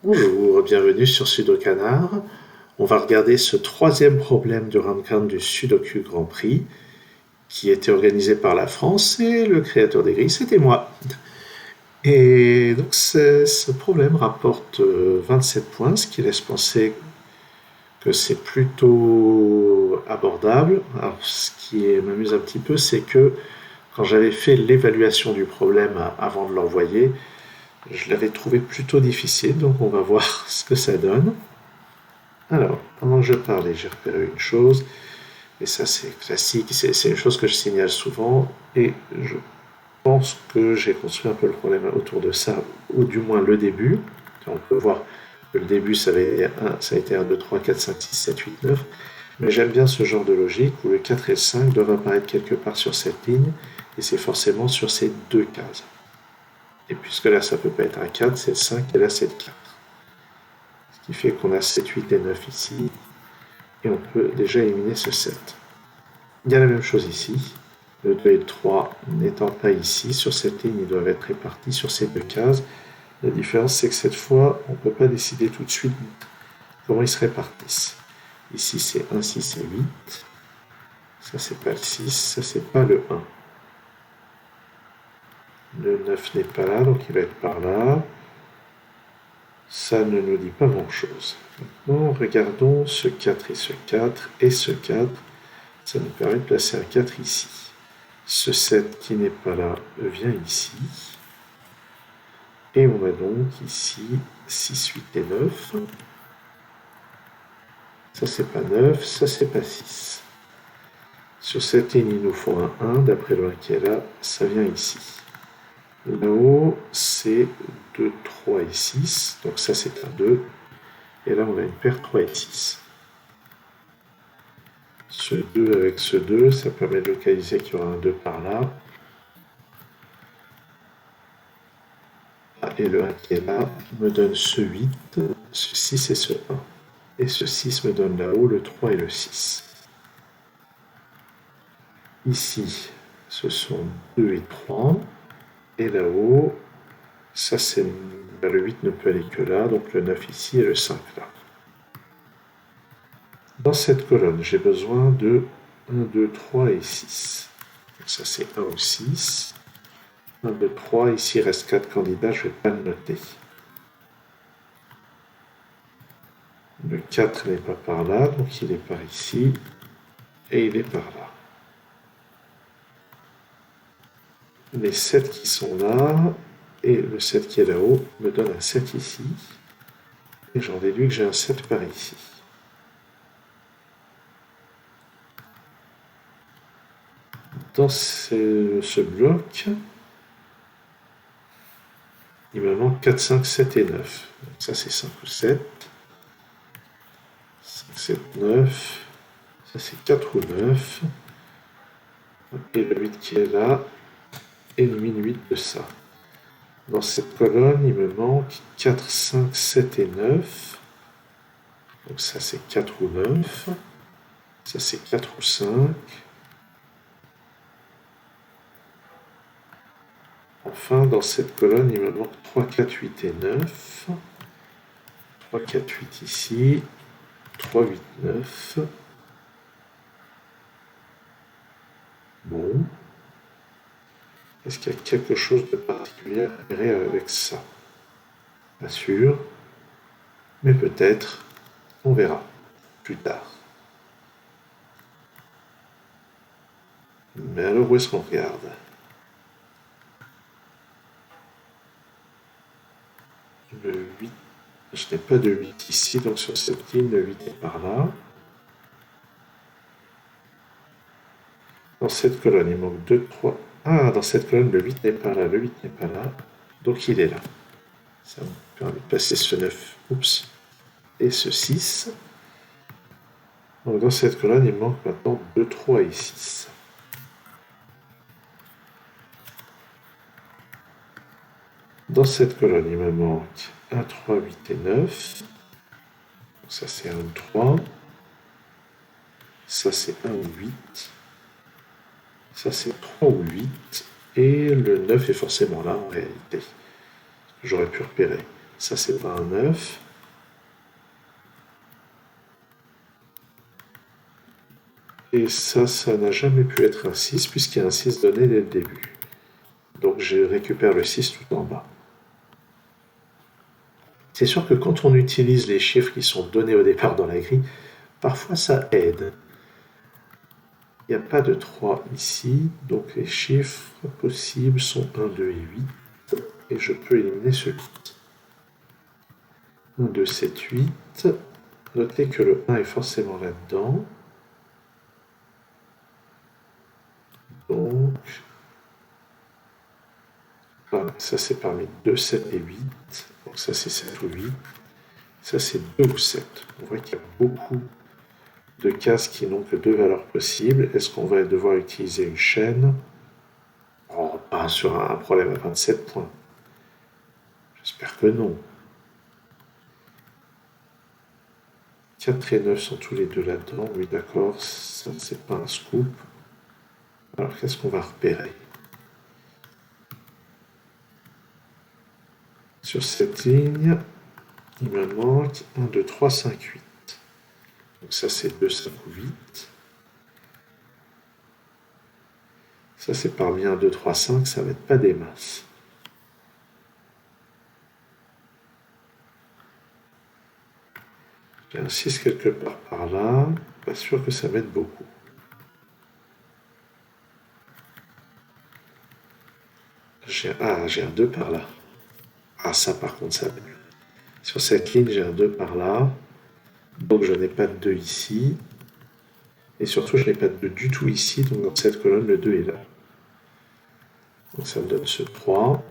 Bonjour, bienvenue sur Sudoku Canard. On va regarder ce troisième problème de round count du Sudoku Grand Prix qui était organisé par la France et le créateur des grilles, c'était moi. Et donc ce problème rapporte 27 points, ce qui laisse penser que c'est plutôt abordable. Alors ce qui m'amuse un petit peu, c'est que quand j'avais fait l'évaluation du problème avant de l'envoyer, je l'avais trouvé plutôt difficile, donc on va voir ce que ça donne. Alors, pendant que je parlais, j'ai repéré une chose, et ça c'est classique, c'est une chose que je signale souvent, et je pense que j'ai construit un peu le problème autour de ça, ou du moins le début. On peut voir que le début ça a été 1, 2, 3, 4, 5, 6, 7, 8, 9, mais j'aime bien ce genre de logique où le 4 et le 5 doivent apparaître quelque part sur cette ligne, et c'est forcément sur ces deux cases. Et puisque là ça peut pas être un 4, c'est le 5, et là c'est le 4. Ce qui fait qu'on a 7, 8 et 9 ici, et on peut déjà éliminer ce 7. Il y a la même chose ici. Le 2 et le 3 n'étant pas ici, sur cette ligne, ils doivent être répartis sur ces deux cases. La différence, c'est que cette fois, on ne peut pas décider tout de suite comment ils se répartissent. Ici, c'est 1, 6 et 8. Ça, c'est pas le 6, ça, c'est pas le 1. Le 9 n'est pas là, donc il va être par là. Ça ne nous dit pas grand-chose. Maintenant, regardons ce 4 et ce 4 et ce 4. Ça nous permet de placer un 4 ici. Ce 7 qui n'est pas là vient ici. Et on a donc ici 6, 8 et 9. Ça c'est pas 9, ça c'est pas 6. Sur cette ligne, il nous faut un 1. D'après le 1 qui est là, ça vient ici. Là-haut, c'est 2, 3 et 6. Donc ça c'est un 2. Et là, on a une paire 3 et 6. Ce 2 avec ce 2, ça permet de localiser qu'il y aura un 2 par là. Et le 1 qui est là me donne ce 8, ce 6 et ce 1. Et ce 6 me donne là-haut le 3 et le 6. Ici, ce sont 2 et 3. Et là-haut, ça c'est le 8 ne peut aller que là, donc le 9 ici et le 5 là. Dans cette colonne, j'ai besoin de 1, 2, 3 et 6. Donc ça c'est 1 ou 6. 1, 2, 3, ici il reste 4 candidats, je ne vais pas le noter. Le 4 n'est pas par là, donc il est par ici, et il est par là. Les 7 qui sont là, et le 7 qui est là-haut, me donne un 7 ici, et j'en déduis que j'ai un 7 par ici. Dans ce bloc, il me manque 4, 5, 7 et 9. Donc ça c'est 5 ou 7. 5, 7, 9. Ça c'est 4 ou 9. Et le 8 qui est là élimine 8 de ça. Dans cette colonne, il me manque 4, 5, 7 et 9. Donc ça c'est 4 ou 9. Ça c'est 4 ou 5. Enfin, dans cette colonne, il me manque 3, 4, 8 et 9. 3, 4, 8 ici. 3, 8, 9. Bon. Est-ce qu'il y a quelque chose de particulier à faire avec ça? Pas sûr. Mais peut-être. On verra plus tard. Mais alors, où est-ce qu'on regarde? Le 8. Je n'ai pas de 8 ici, donc sur cette ligne, le 8 est par là. Dans cette colonne, il manque 2, 3. Ah, dans cette colonne, le 8 n'est pas là, le 8 n'est pas là. Donc il est là. Ça me permet de passer ce 9, oups, et ce 6. Donc dans cette colonne, il manque maintenant 2, 3 et 6. Dans cette colonne, il me manque 1, 3, 8 et 9. Donc ça c'est 1 ou 3. Ça c'est 1 ou 8. Ça c'est 3 ou 8. Et le 9 est forcément là en réalité. J'aurais pu repérer. Ça, c'est pas un 9. Et ça n'a jamais pu être un 6 puisqu'il y a un 6 donné dès le début. Donc je récupère le 6 tout en bas. C'est sûr que quand on utilise les chiffres qui sont donnés au départ dans la grille, parfois ça aide. Il n'y a pas de 3 ici, donc les chiffres possibles sont 1, 2 et 8. Et je peux éliminer ce 8. 1, 2, 7, 8. Notez que le 1 est forcément là-dedans. Donc, voilà, ça c'est parmi 2, 7 et 8. Donc ça c'est 7 ou 8. Ça c'est 2 ou 7. On voit qu'il y a beaucoup de cases qui n'ont que 2 valeurs possibles. Est-ce qu'on va devoir utiliser une chaîne? Oh, pas sur un problème à 27 points. J'espère que non. 4 et 9 sont tous les deux là-dedans. Oui, d'accord, ça c'est pas un scoop. Alors qu'est-ce qu'on va repérer? Sur cette ligne, il me manque 1, 2, 3, 5, 8. Donc ça c'est 2, 5 ou 8. Ça c'est parmi 1, 2, 3, 5, ça va être pas des masses. J'ai un 6 quelque part par là, pas sûr que ça m'aide beaucoup. J'ai un 2 par là. Ah ça par contre ça m'aide. Sur cette ligne j'ai un 2 par là, donc je n'ai pas de 2 ici. Et surtout je n'ai pas de 2 du tout ici, donc dans cette colonne le 2 est là. Donc ça me donne ce 3,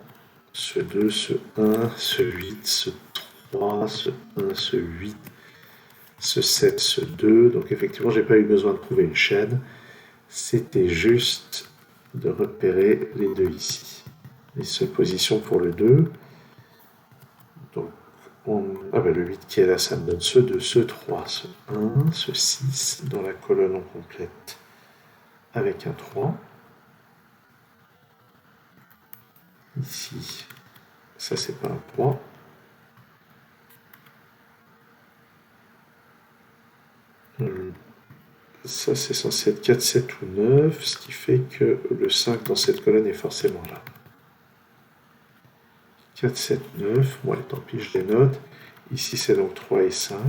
ce 2, ce 1, ce 8, ce 3, ce 1, ce 8, ce 7, ce 2. Donc effectivement, j'ai pas eu besoin de trouver une chaîne. C'était juste de repérer les 2 ici. Les seules positions pour le 2. Donc, le 8 qui est là, ça me donne ce 2, ce 3, ce 1, ce 6 dans la colonne en complète avec un 3. Ici, ça c'est pas un 3. Ça c'est censé être 4, 7 ou 9, ce qui fait que le 5 dans cette colonne est forcément là. 4, 7, 9, bon allez, tant pis, je les note. Ici c'est donc 3 et 5.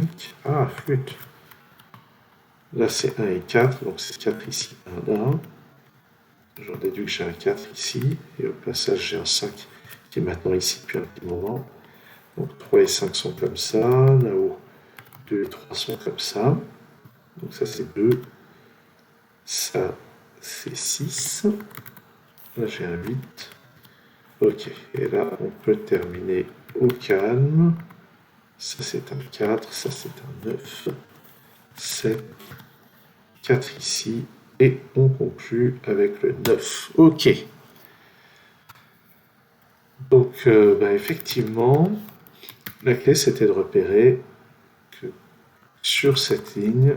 Ah, flûte. Là c'est 1 et 4, donc c'est 4 ici, 1 là. J'en déduis que j'ai un 4 ici, et au passage j'ai un 5 qui est maintenant ici depuis un petit moment. Donc 3 et 5 sont comme ça, là-haut 2 et 3 sont comme ça. Donc ça c'est 2, ça c'est 6, là j'ai un 8. Ok, et là on peut terminer au calme. Ça c'est un 4, ça c'est un 9, 7, 4 ici, et on conclut avec le 9. Ok. Donc effectivement, la clé c'était de repérer que sur cette ligne,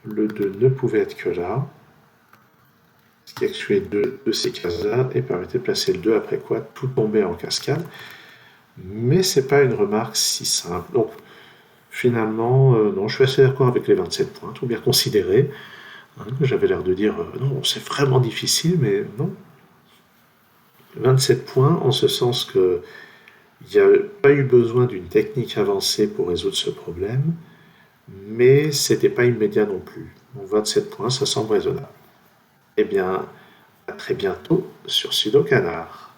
le 2 ne pouvait être que là, ce qui excluait 2 de ces cases-là et permettait de placer le 2 après quoi tout tombait en cascade. Mais c'est pas une remarque si simple. Donc finalement, non, je suis assez d'accord avec les 27 points, tout bien considéré. Hein, j'avais l'air de dire non, c'est vraiment difficile, mais non. 27 points en ce sens que il n'y a pas eu besoin d'une technique avancée pour résoudre ce problème, mais c'était pas immédiat non plus. Donc 27 points, ça semble raisonnable. Eh bien, à très bientôt sur Sudokanar.